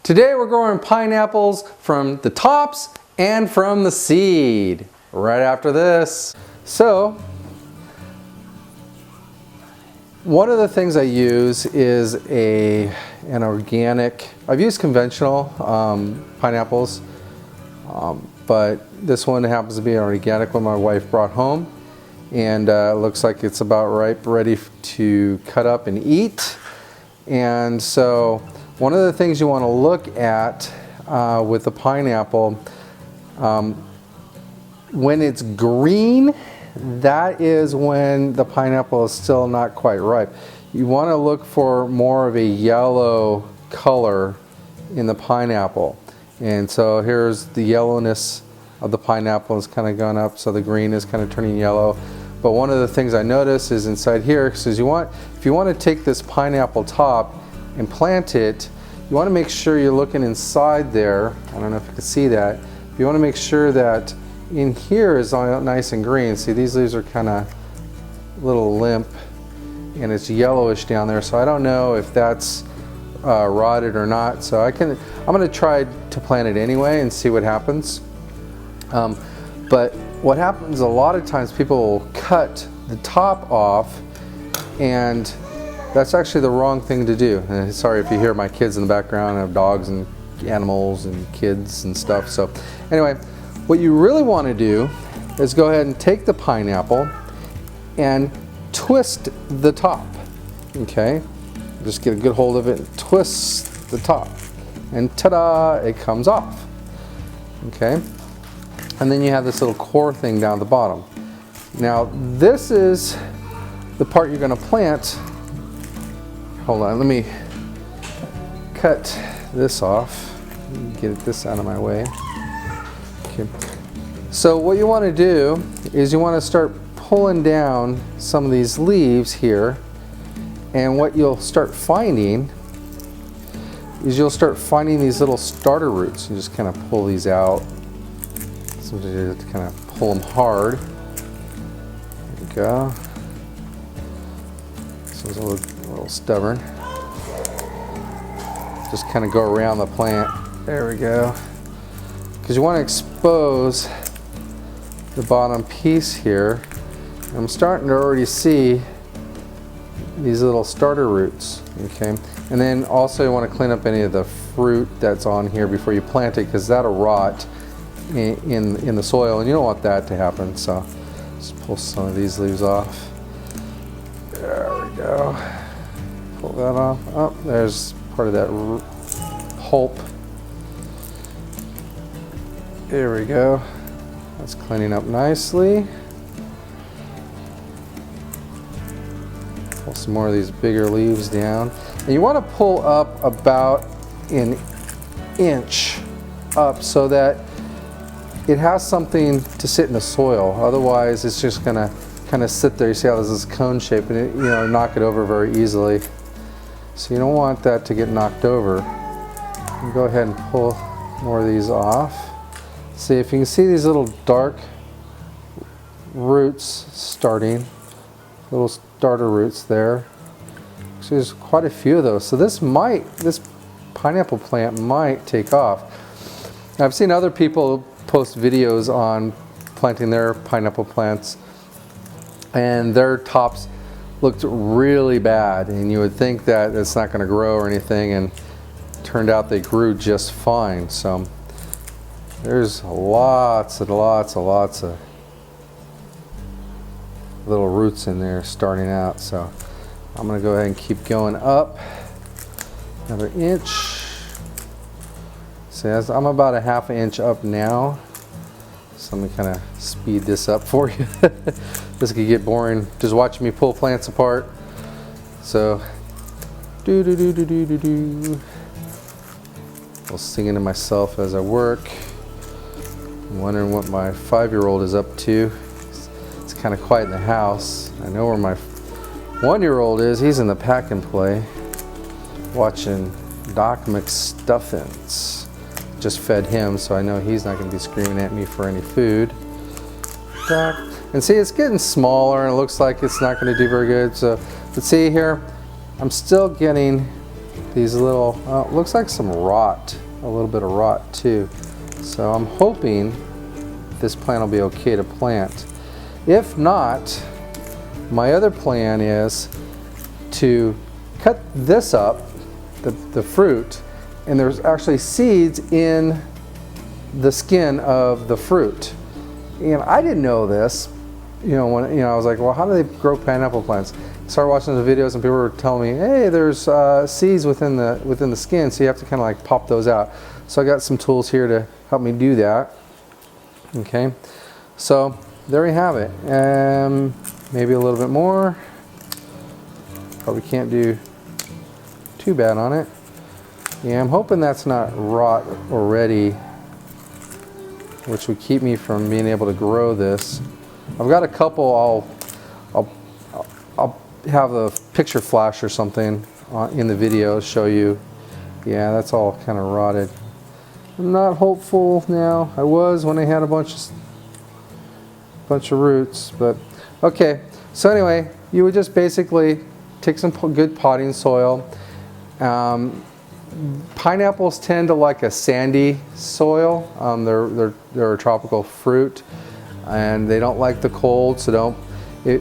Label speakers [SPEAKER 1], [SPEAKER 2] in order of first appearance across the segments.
[SPEAKER 1] Today we're growing pineapples from the tops and from the seed. Right after this. So, one of the things I use is an organic. I've used conventional pineapples, but this one happens to be an organic one my wife brought home, and it looks like it's about ripe, ready to cut up and eat. And so, one of the things you want to look at with the pineapple, when it's green, that is when the pineapple is still not quite ripe. You want to look for more of a yellow color in the pineapple. And so here's the yellowness of the pineapple is kind of gone up, so the green is kind of turning yellow. But one of the things I notice is inside here, because if you want to take this pineapple top and plant it, you want to make sure you're looking inside there. I don't know if you can see that. You want to make sure that in here is all nice and green. See, these leaves are kind of a little limp and it's yellowish down there, so I don't know if that's rotted or not. So I'm going to try to plant it anyway and see what happens. But what happens a lot of times, people will cut the top off, and that's actually the wrong thing to do. And sorry if you hear my kids in the background. I have dogs and animals and kids and stuff. So anyway, what you really want to do is go ahead and take the pineapple and twist the top. Okay, just get a good hold of it and twist the top, and ta-da, it comes off. Okay, and then you have this little core thing down the bottom. Now this is the part you're going to plant. Hold on, let me cut this off. Get this out of my way. Okay. So what you want to do is you want to start pulling down some of these leaves here, and what you'll start finding is you'll start finding these little starter roots. You just kind of pull these out. Sometimes you have to kind of pull them hard. There we go. This one's a little stubborn. Just kind of go around the plant. There we go. Because you want to expose the bottom piece here. I'm starting to already see these little starter roots. Okay, and then also you want to clean up any of the fruit that's on here before you plant it, because that'll rot in the soil, and you don't want that to happen. So just pull some of these leaves off. There we go. Pull that off. Oh, there's part of that pulp. There we go. That's cleaning up nicely. Pull some more of these bigger leaves down. And you want to pull up about an inch up so that it has something to sit in the soil. Otherwise, it's just going to kind of sit there. You see how this is cone shape, and it, knock it over very easily. So you don't want that to get knocked over. You go ahead and pull more of these off. See if you can see these little dark roots starting, little starter roots there. So there's quite a few of those. So this pineapple plant might take off. I've seen other people post videos on planting their pineapple plants, and their tops looked really bad, and you would think that it's not going to grow or anything, and it turned out they grew just fine. So there's lots of little roots in there starting out. So I'm going to go ahead and keep going up another inch. See, I'm about a ½ inch up now. So let me kind of speed this up for you. This could get boring just watching me pull plants apart. So do. I'll sing to myself as I work. I'm wondering what my 5-year-old is up to. It's kind of quiet in the house. I know where my 1-year-old is. He's in the pack and play, watching Doc McStuffins. Just fed him, so I know he's not going to be screaming at me for any food. Doc. And see, it's getting smaller, and it looks like it's not going to do very good. So, but see here, I'm still getting these little, looks like some rot, a little bit of rot too. So I'm hoping this plant will be okay to plant. If not, my other plan is to cut this up, the fruit, and there's actually seeds in the skin of the fruit. And I didn't know this, when I was like, well, how do they grow pineapple plants? I started watching the videos and people were telling me, hey, there's seeds within the skin, so you have to kind of like pop those out. So I got some tools here to help me do that. Okay, so there you have it. Maybe a little bit more. Probably can't do too bad on it. Yeah, I'm hoping that's not rot already, which would keep me from being able to grow this. I've got a couple. I'll have a picture flash or something in the video show you. Yeah, that's all kind of rotted. I'm not hopeful now. I was when I had a bunch of roots, but okay. So anyway, you would just basically take some good potting soil. Pineapples tend to like a sandy soil. They're a tropical fruit, and they don't like the cold. So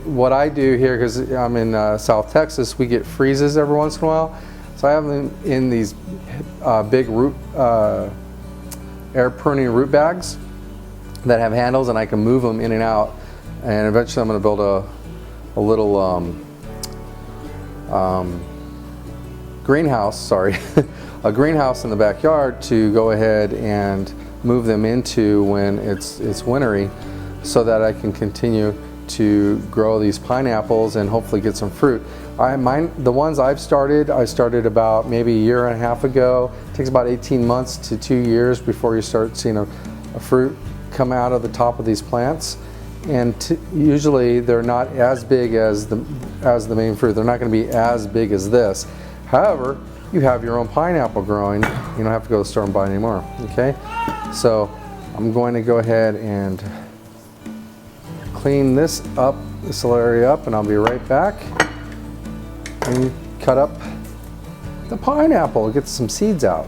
[SPEAKER 1] what I do here, because I'm in South Texas, we get freezes every once in a while. So I have them in these big root air pruning root bags that have handles, and I can move them in and out. And eventually, I'm going to build a little greenhouse. Sorry. A greenhouse in the backyard to go ahead and move them into when it's wintry, so that I can continue to grow these pineapples and hopefully get some fruit. The ones I started about maybe a year and a half ago. It takes about 18 months to 2 years before you start seeing a fruit come out of the top of these plants. And usually they're not as big as the main fruit. They're not going to be as big as this. However, you have your own pineapple growing. You don't have to go to the store and buy it anymore. Okay, so I'm going to go ahead and clean this area up, and I'll be right back and cut up the pineapple, get some seeds out.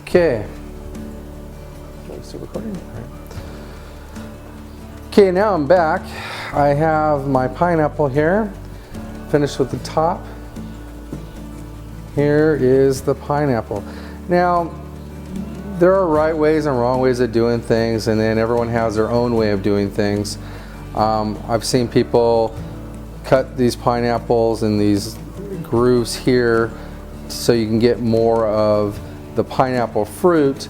[SPEAKER 1] Okay. Still recording? All right. Okay, now I'm back. I have my pineapple here, finished with the top. Here is the pineapple. Now, there are right ways and wrong ways of doing things, and then everyone has their own way of doing things. I've seen people cut these pineapples in these grooves here so you can get more of the pineapple fruit,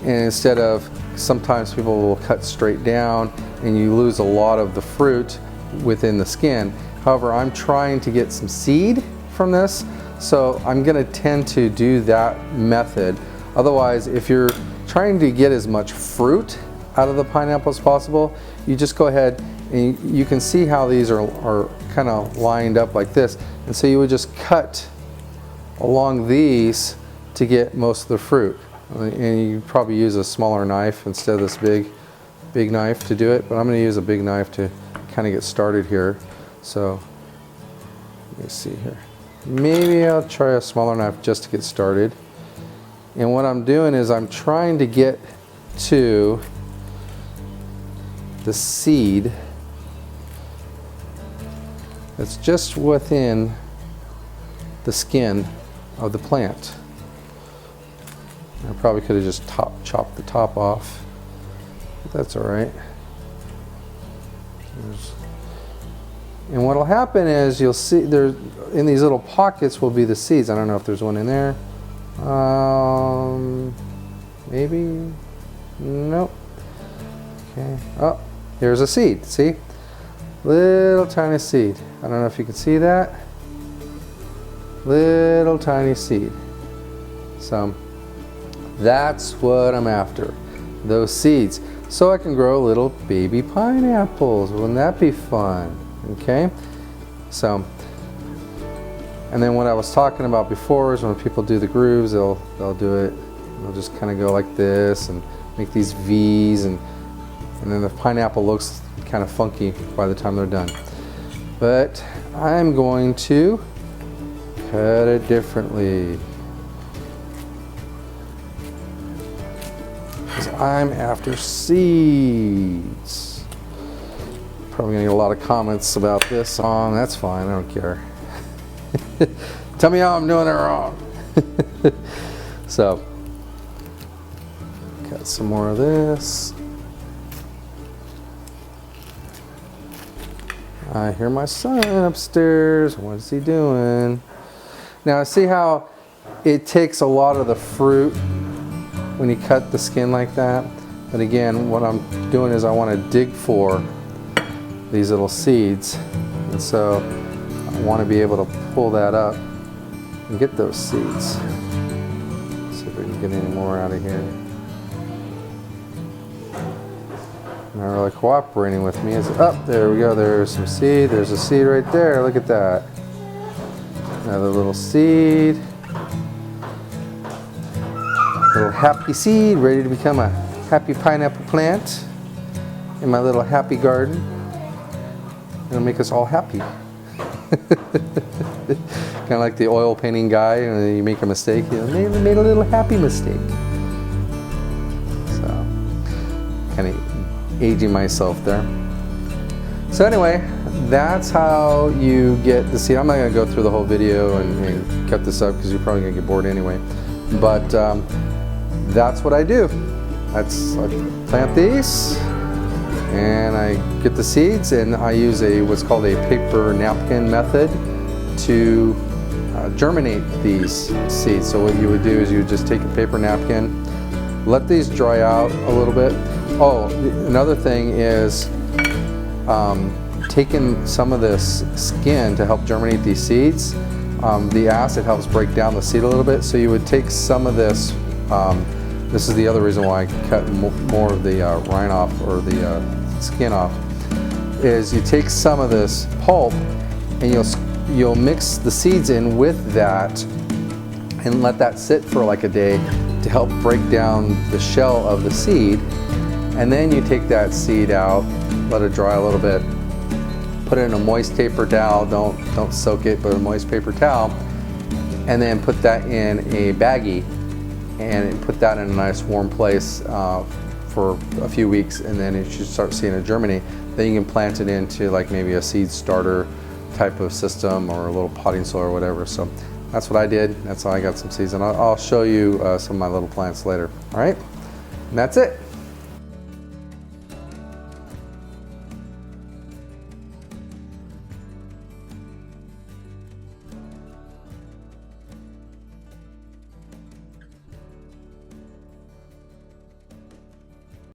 [SPEAKER 1] and instead of, sometimes people will cut straight down and you lose a lot of the fruit within the skin. However, I'm trying to get some seed from this, so I'm going to tend to do that method. Otherwise, if you're trying to get as much fruit out of the pineapple as possible, you just go ahead and you can see how these are kind of lined up like this, and so you would just cut along these to get most of the fruit. And you probably use a smaller knife instead of this big knife to do it, but I'm going to use a big knife to kind of get started here. So let me see here. Maybe I'll try a smaller knife just to get started. And what I'm doing is I'm trying to get to the seed that's just within the skin of the plant. I probably could have just chopped the top off, but that's all right. And what will happen is you'll see there in these little pockets will be the seeds. I don't know if there's one in there. Maybe. Nope. Okay. Oh, here's a seed. See? Little tiny seed. I don't know if you can see that. Little tiny seed. So that's what I'm after, those seeds. So I can grow little baby pineapples. Wouldn't that be fun? Okay. So, and then what I was talking about before is when people do the grooves, they'll do it. They'll just kind of go like this and make these V's, and then the pineapple looks kind of funky by the time they're done. But I'm going to cut it differently. Because I'm after seeds. Probably gonna get a lot of comments about this song. That's fine, I don't care. Tell me how I'm doing it wrong. So, got some more of this. I hear my son upstairs. What is he doing? Now, see how it takes a lot of the fruit when you cut the skin like that? But again, what I'm doing is I want to dig for these little seeds. And so I want to be able to pull that up and get those seeds. See if we can get any more out of here. Not really cooperating with me. Is up there we go. There's some seed. There's a seed right there. Look at that. Another little seed. Little happy seed ready to become a happy pineapple plant in my little happy garden. It'll make us all happy. Kind of like the oil painting guy, and then you make a mistake. You made a little happy mistake. So, kind of aging myself there. So anyway, that's how you get the seed. I'm not going to go through the whole video and cut this up because you're probably going to get bored anyway. But that's what I do. I plant these, and I get the seeds, and I use what's called a paper napkin method to germinate these seeds. So what you would do is you would just take a paper napkin, let these dry out a little bit. Oh, another thing is taking some of this skin to help germinate these seeds. The acid helps break down the seed a little bit, so you would take some of this. This is the other reason why I cut more of the rind off, or the skin off, is you take some of this pulp and you'll mix the seeds in with that and let that sit for like a day to help break down the shell of the seed. And then you take that seed out, let it dry a little bit, put it in a moist paper towel, don't soak it, but a moist paper towel, and then put that in a baggie and put that in a nice warm place for a few weeks, and then you should start seeing it germinate. Then you can plant it into like maybe a seed starter type of system or a little potting soil or whatever. So that's what I did. That's how I got some seeds, and I'll show you some of my little plants later. All right, and that's it.